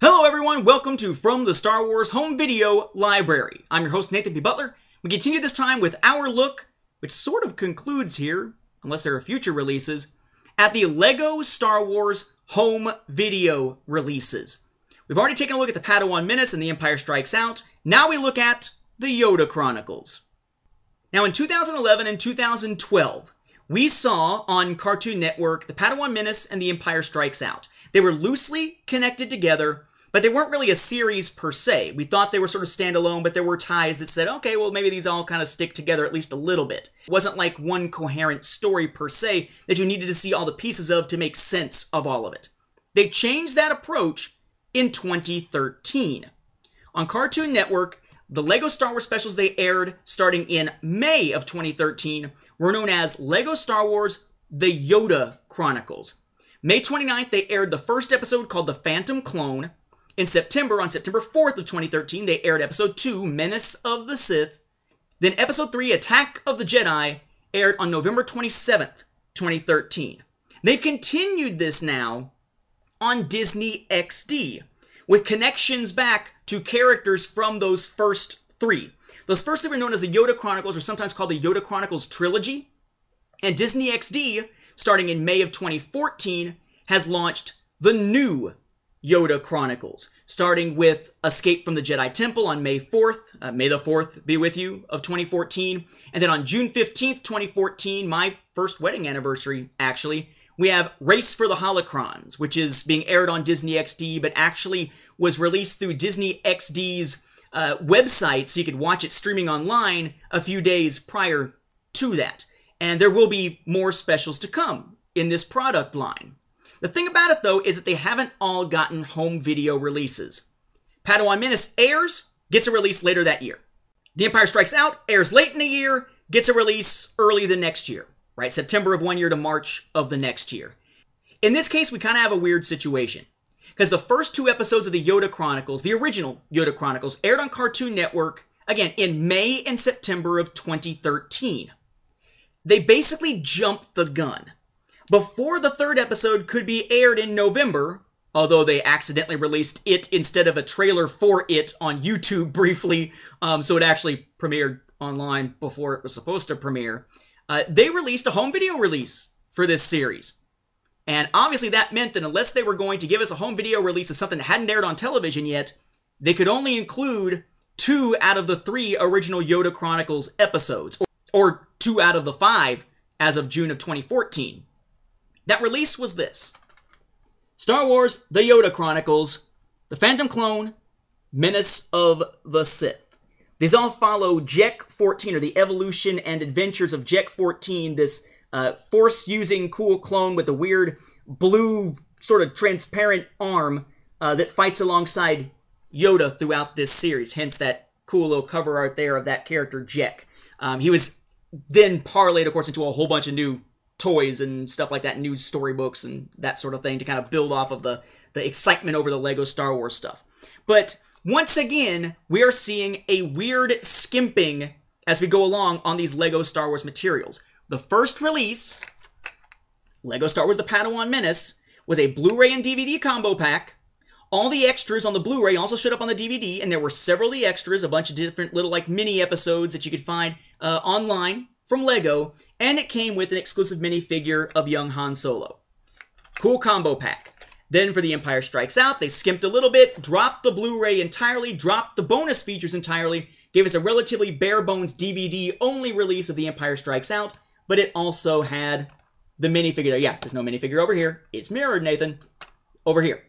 Hello everyone, welcome to From the Star Wars Home Video Library. I'm your host Nathan P. Butler. We continue this time with our look, which sort of concludes here, unless there are future releases, at the LEGO Star Wars Home Video releases. We've already taken a look at the Padawan Menace and The Empire Strikes Out. Now we look at the Yoda Chronicles. Now in 2011 and 2012, we saw on Cartoon Network the Padawan Menace and The Empire Strikes Out. They were loosely connected together, but they weren't really a series per se. We thought they were sort of standalone, but there were ties that said, okay, well, maybe these all kind of stick together at least a little bit. It wasn't like one coherent story per se that you needed to see all the pieces of to make sense of all of it. They changed that approach in 2013. On Cartoon Network, the LEGO Star Wars specials they aired starting in May of 2013 were known as LEGO Star Wars The Yoda Chronicles. May 29th, they aired the first episode called The Phantom Clone. In September, on September 4th of 2013, they aired Episode 2, Menace of the Sith. Then Episode 3, Attack of the Jedi, aired on November 27th, 2013. They've continued this now on Disney XD, with connections back to characters from those first three. Those first three were known as the Yoda Chronicles, or sometimes called the Yoda Chronicles Trilogy. And Disney XD, starting in May of 2014, has launched the new Yoda Chronicles, starting with Escape from the Jedi Temple on May 4th, May the 4th be with you, of 2014. And then on June 15th, 2014, my first wedding anniversary, actually, we have Race for the Holocrons, which is being aired on Disney XD, but actually was released through Disney XD's website, so you could watch it streaming online a few days prior to that. And there will be more specials to come in this product line. The thing about it, though, is that they haven't all gotten home video releases. Padawan Menace airs, gets a release later that year. The Empire Strikes Out airs late in the year, gets a release early the next year, right? September of one year to March of the next year. In this case, we kind of have a weird situation, because the first two episodes of the Yoda Chronicles, the original Yoda Chronicles, aired on Cartoon Network, again, in May and September of 2013. They basically jumped the gun. Before the third episode could be aired in November, although they accidentally released it instead of a trailer for it on YouTube briefly, so it actually premiered online before it was supposed to premiere, they released a home video release for this series. And obviously that meant that unless they were going to give us a home video release of something that hadn't aired on television yet, they could only include 2 out of the 3 original Yoda Chronicles episodes, or 2 out of the 5 as of June of 2014. That release was this: Star Wars The Yoda Chronicles, The Phantom Clone, Menace of the Sith. These all follow Jek 14, or the evolution and adventures of Jek 14, this Force-using cool clone with the weird blue, sort of transparent arm that fights alongside Yoda throughout this series, hence that cool little cover art there of that character, Jek. He was then parlayed, of course, into a whole bunch of new toys and stuff like that, new storybooks and that sort of thing to kind of build off of the excitement over the LEGO Star Wars stuff. But once again, we are seeing a weird skimping as we go along on these LEGO Star Wars materials. The first release, LEGO Star Wars The Padawan Menace, was a Blu-ray and DVD combo pack. All the extras on the Blu-ray also showed up on the DVD, and there were several of the extras, a bunch of different little like mini episodes that you could find online from LEGO, and it came with an exclusive minifigure of young Han Solo. Cool combo pack. Then for The Empire Strikes Out, they skimped a little bit, dropped the Blu-ray entirely, dropped the bonus features entirely, gave us a relatively bare-bones DVD-only release of The Empire Strikes Out, but it also had the minifigure there. Yeah, there's no minifigure over here. It's mirrored, Nathan. Over here.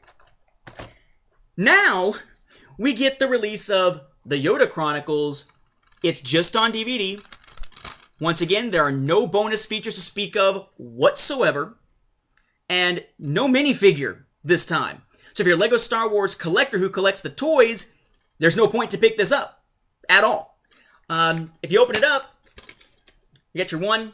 Now, we get the release of The Yoda Chronicles. It's just on DVD. Once again, there are no bonus features to speak of whatsoever, and no minifigure this time. So if you're a LEGO Star Wars collector who collects the toys, there's no point to pick this up at all. If you open it up, you get your one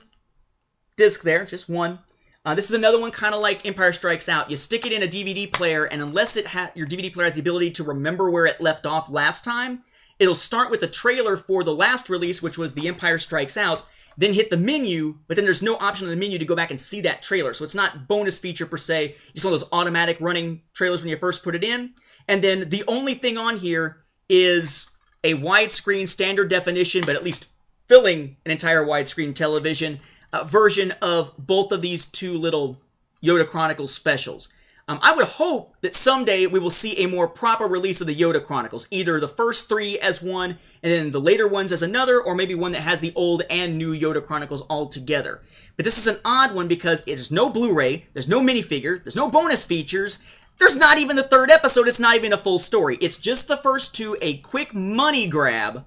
disc there, just one. This is another one kind of like Empire Strikes Out. You stick it in a DVD player, and unless your DVD player has the ability to remember where it left off last time, it'll start with the trailer for the last release, which was The Empire Strikes Out. then hit the menu, but then there's no option on the menu to go back and see that trailer. So it's not bonus feature per se. It's one of those automatic running trailers when you first put it in. And then the only thing on here is a widescreen standard definition, but at least filling an entire widescreen television version of both of these two little Yoda Chronicles specials. I would hope that someday we will see a more proper release of the Yoda Chronicles, either the first 3 as one, and then the later ones as another, or maybe one that has the old and new Yoda Chronicles all together. But this is an odd one because there's no Blu-ray, there's no minifigure, there's no bonus features, there's not even the 3rd episode, it's not even a full story. It's just the first 2, a quick money grab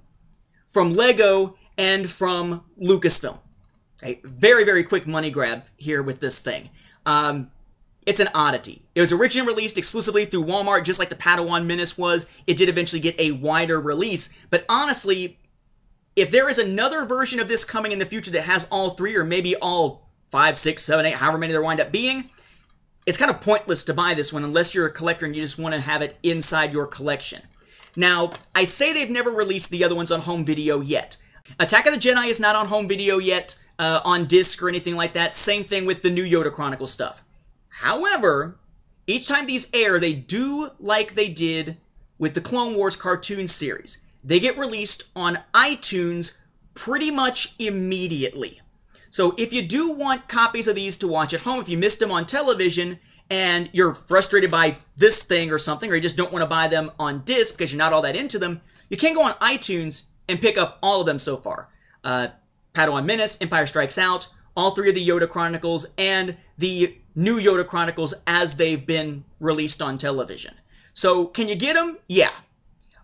from Lego and from Lucasfilm. A very, very quick money grab here with this thing. It's an oddity. It was originally released exclusively through Walmart, just like the Padawan Menace was. It did eventually get a wider release. But honestly, if there is another version of this coming in the future that has all 3, or maybe all 5, 6, 7, 8, however many there wind up being, it's kind of pointless to buy this one unless you're a collector and you just want to have it inside your collection. Now, I say they've never released the other ones on home video yet. Attack of the Jedi is not on home video yet, on disc or anything like that. Same thing with the new Yoda Chronicles stuff. However, each time these air, they do like they did with the Clone Wars cartoon series. They get released on iTunes pretty much immediately. So if you do want copies of these to watch at home, if you missed them on television and you're frustrated by this thing or something, or you just don't want to buy them on disc because you're not all that into them, you can go on iTunes and pick up all of them so far. Padawan Menace, Empire Strikes Out, all 3 of the Yoda Chronicles, and the new Yoda Chronicles as they've been released on television. So, can you get them? Yeah.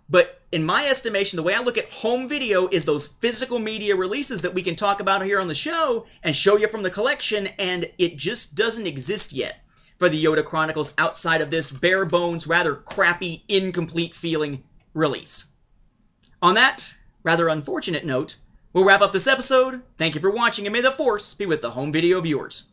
But in my estimation, the way I look at home video is those physical media releases that we can talk about here on the show and show you from the collection, and it just doesn't exist yet for the Yoda Chronicles outside of this bare bones, rather crappy, incomplete feeling release. On that rather unfortunate note, we'll wrap up this episode. Thank you for watching, and may the Force be with the home video viewers.